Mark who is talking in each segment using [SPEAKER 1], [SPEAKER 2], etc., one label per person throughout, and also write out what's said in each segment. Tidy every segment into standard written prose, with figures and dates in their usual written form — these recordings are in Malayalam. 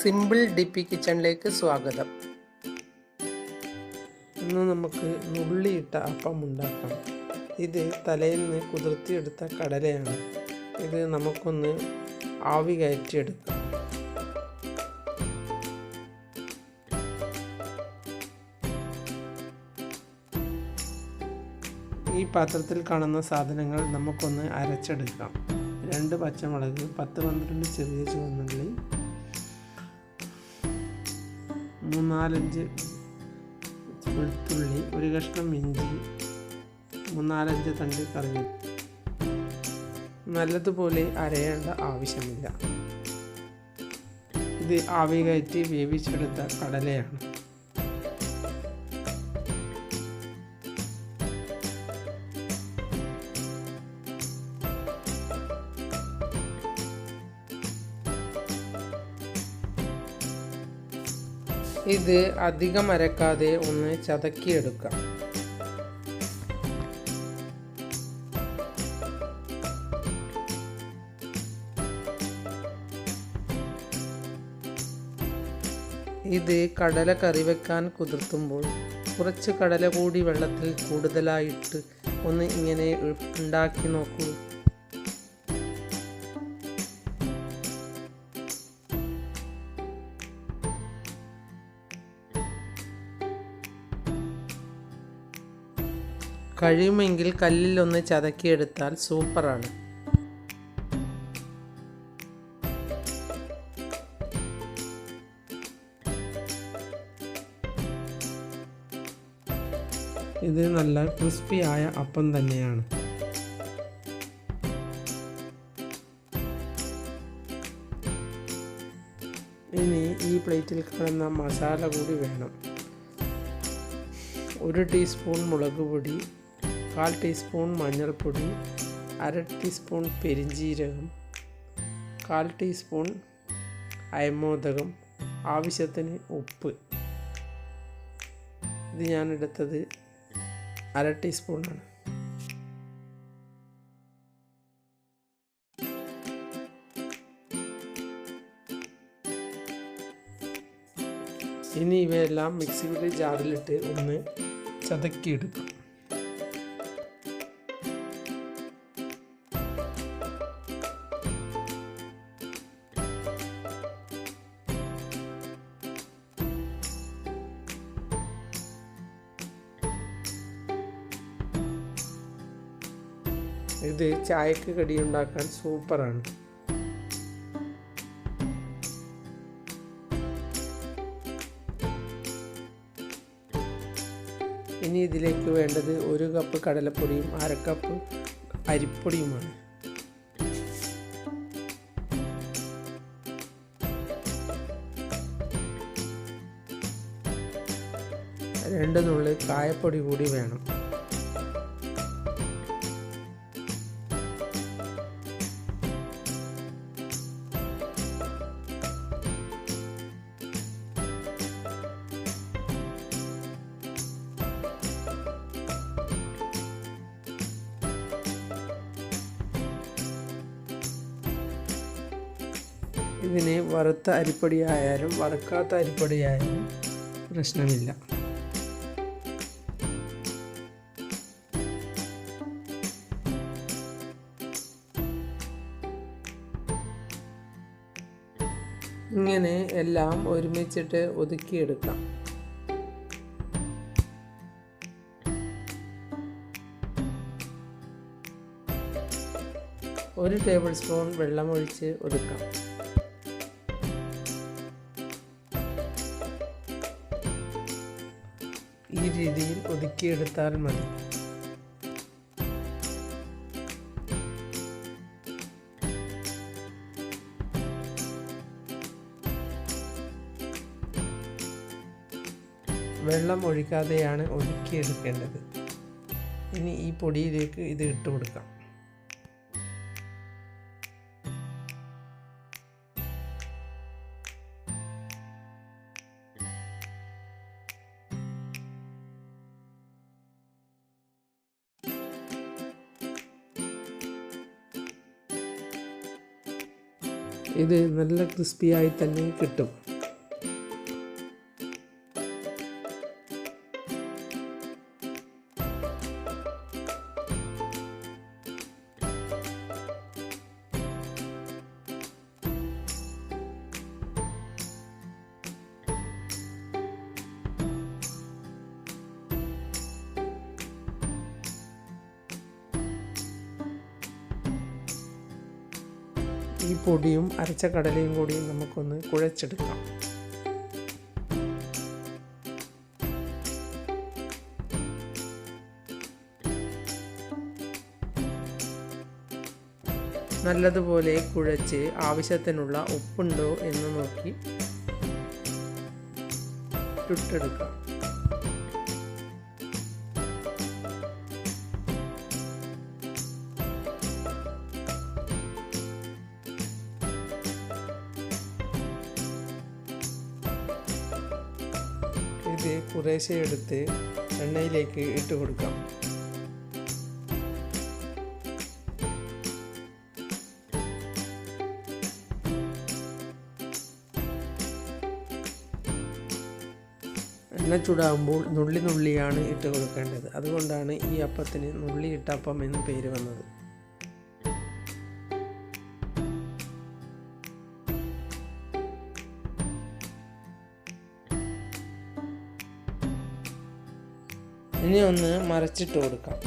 [SPEAKER 1] സിമ്പിൾ ഡിപ്പി കിച്ചണിലേക്ക് സ്വാഗതം. ഇന്ന് നമുക്ക് നുള്ളിയിട്ട അപ്പം ഉണ്ടാക്കാം. ഇത് തലേന്ന് കുതിർത്തിയെടുത്ത കടലയാണ്. ഇത് നമുക്കൊന്ന് ആവി കയറ്റിയെടുക്കാം. ഈ പാത്രത്തിൽ കാണുന്ന സാധനങ്ങൾ നമുക്കൊന്ന് അരച്ചെടുക്കാം. 2 പച്ചമുളക്, 10-12 ചെറിയ ചുവന്നുള്ളി, 3-4 വെളുത്തുള്ളി, 1 കഷ്ണം ഇഞ്ചി, 3-4 തണ്ട് കറിവേപ്പില. നല്ലതുപോലെ അരയേണ്ട ആവശ്യമില്ല. ഇത് ആവി കയറ്റി വേവിച്ചെടുത്ത കടലയാണ്. ഇത് അധികം അരക്കാതെ ഒന്ന് ചതക്കിയെടുക്കാം. ഇത് കടല കറി വെക്കാൻ കുതിർത്തുമ്പോൾ കുറച്ച് കടല കൂടി വെള്ളത്തിൽ കൂടുതലായിട്ട് ഒന്ന് ഇങ്ങനെ ഉണ്ടാക്കി നോക്കൂ. കഴിയുമെങ്കിൽ കല്ലിലൊന്ന് ചതക്കിയെടുത്താൽ സൂപ്പറാണ്. ഇത് നല്ല ക്രിസ്പിയായ അപ്പം തന്നെയാണ്. ഇനി ഈ പ്ലേറ്റിൽ കാണുന്ന മസാല കൂടി വേണം. 1 ടീസ്പൂൺ മുളക് പൊടി, 1/4 ടീസ്പൂൺ മഞ്ഞൾപ്പൊടി, 1/2 ടീസ്പൂൺ പെരിഞ്ജീരകം, 1/4 ടീസ്പൂൺ അയമോദകം, ആവശ്യത്തിന് ഉപ്പ്. ഇത് ഞാൻ എടുത്തത് 1/2 ടീസ്പൂണാണ്. ഇനി ഇവയെല്ലാം മിക്സിയുടെ ജാറിലിട്ട് ഒന്ന് ചതക്കിയെടുക്കാം. ഇത് ചായക്ക് കടിയുണ്ടാക്കാൻ സൂപ്പറാണ്. ഇനി ഇതിലേക്ക് വേണ്ടത് 1 കപ്പ് കടലപ്പൊടിയും 1/2 കപ്പ് അരിപ്പൊടിയുമാണ്. രണ്ട് നുള്ളി കായപ്പൊടി കൂടി വേണം. ഇതിന് വറുത്ത അരിപ്പൊടിയായാലും വറുക്കാത്ത അരിപ്പൊടിയായാലും പ്രശ്നമില്ല. ഇങ്ങനെ എല്ലാം ഒരുമിച്ചിട്ട് ഒതുക്കിയെടുക്കാം. ഒരു ടേബിൾ സ്പൂൺ വെള്ളമൊഴിച്ച് ഒതുക്കാം. ഈ രീതിയിൽ ഒതുക്കിയെടുത്താൽ മതി. വെള്ളം ഒഴിക്കാതെയാണ് ഒതുക്കിയെടുക്കേണ്ടത്. ഇനി ഈ പൊടിയിലേക്ക് ഇത് ഇട്ട് കൊടുക്കാം. ഇത് നല്ല ക്രിസ്പിയായി തന്നെ കിട്ടും. ഈ പൊടിയും അരച്ച കടലയും കൂടി നമുക്കൊന്ന് കുഴച്ചെടുക്കാം. നല്ലതുപോലെ കുഴച്ച് ആവശ്യത്തിനുള്ള ഉപ്പുണ്ടോ എന്ന് നോക്കി ചുട്ടെടുക്കാം. ഇത് കുറേശ്ശെ എടുത്ത് എണ്ണയിലേക്ക് ഇട്ട് കൊടുക്കാം. എണ്ണ ചൂടാകുമ്പോൾ നുള്ളിയാണ് ഇട്ട് കൊടുക്കേണ്ടത്. അതുകൊണ്ടാണ് ഈ അപ്പത്തിന് നുള്ളിയിട്ടപ്പം എന്ന് പേര് വന്നത്. ഇനി ഒന്ന് മറച്ചിട്ട് കൊടുക്കാം.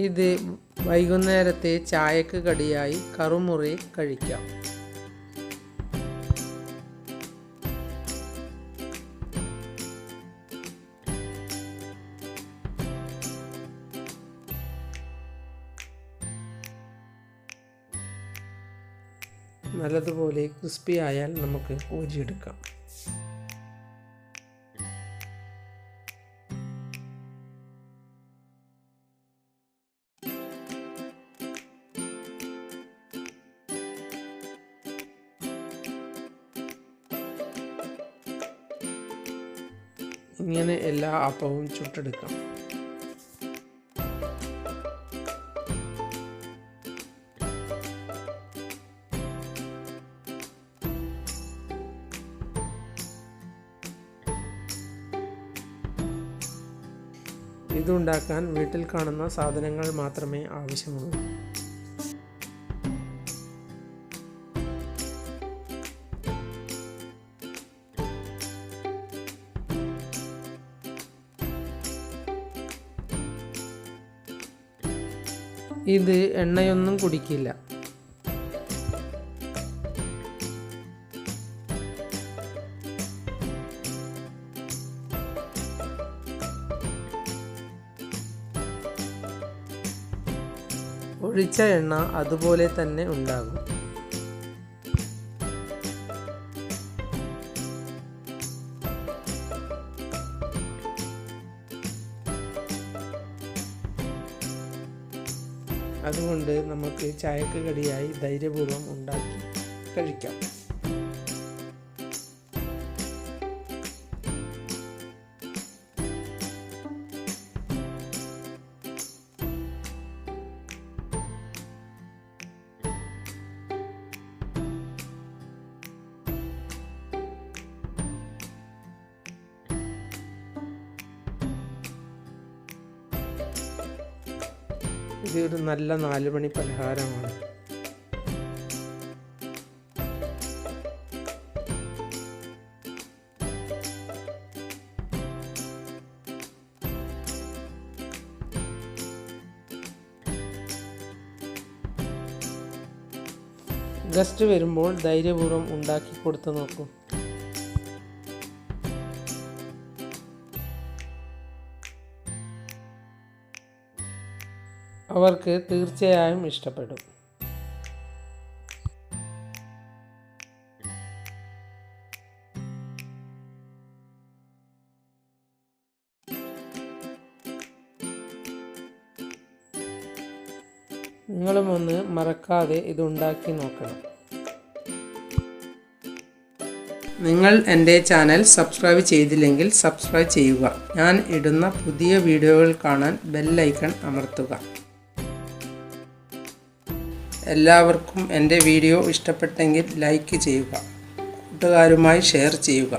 [SPEAKER 1] ഇത് വൈകുന്നേരത്തെ ചായക്ക് കടിയായി കറുമുറി കഴിക്കാം. നല്ലതുപോലെ ക്രിസ്പി ആയാൽ നമുക്ക് കോരിയെടുക്കാം. ഇങ്ങനെ എല്ലാ അപ്പവും ചുട്ടെടുക്കാം. ഇതുണ്ടാക്കാൻ വീട്ടിൽ കാണുന്ന സാധനങ്ങൾ മാത്രമേ ആവശ്യമുള്ളൂ. ഇത് എണ്ണയൊന്നും കുടിക്കില്ല. ഒഴിച്ച എണ്ണ അതുപോലെ തന്നെ ഉണ്ടാകും. അതുകൊണ്ട് നമുക്ക് ചായക്ക് കടിയായി ധൈര്യപൂർവ്വം ഉണ്ടാക്കി കഴിക്കാം. ഇതൊരു നല്ല 4 മണി പലഹാരമാണ്. ഗസ്റ്റ് വരുമ്പോൾ ധൈര്യപൂർവ്വം ഉണ്ടാക്കി കൊടുത്തു നോക്കൂ. അവർക്ക് തീർച്ചയായും ഇഷ്ടപ്പെടും. നിങ്ങളും ഒന്ന് മറക്കാതെ ഇതുണ്ടാക്കി നോക്കണം. നിങ്ങൾ എൻ്റെ ചാനൽ സബ്സ്ക്രൈബ് ചെയ്തില്ലെങ്കിൽ സബ്സ്ക്രൈബ് ചെയ്യുക. ഞാൻ ഇടുന്ന പുതിയ വീഡിയോകൾ കാണാൻ ബെൽ ഐക്കൺ അമർത്തുക. എല്ലാവർക്കും എൻ്റെ വീഡിയോ ഇഷ്ടപ്പെട്ടെങ്കിൽ ലൈക്ക് ചെയ്യുക. കൂട്ടുകാരുമായി ഷെയർ ചെയ്യുക.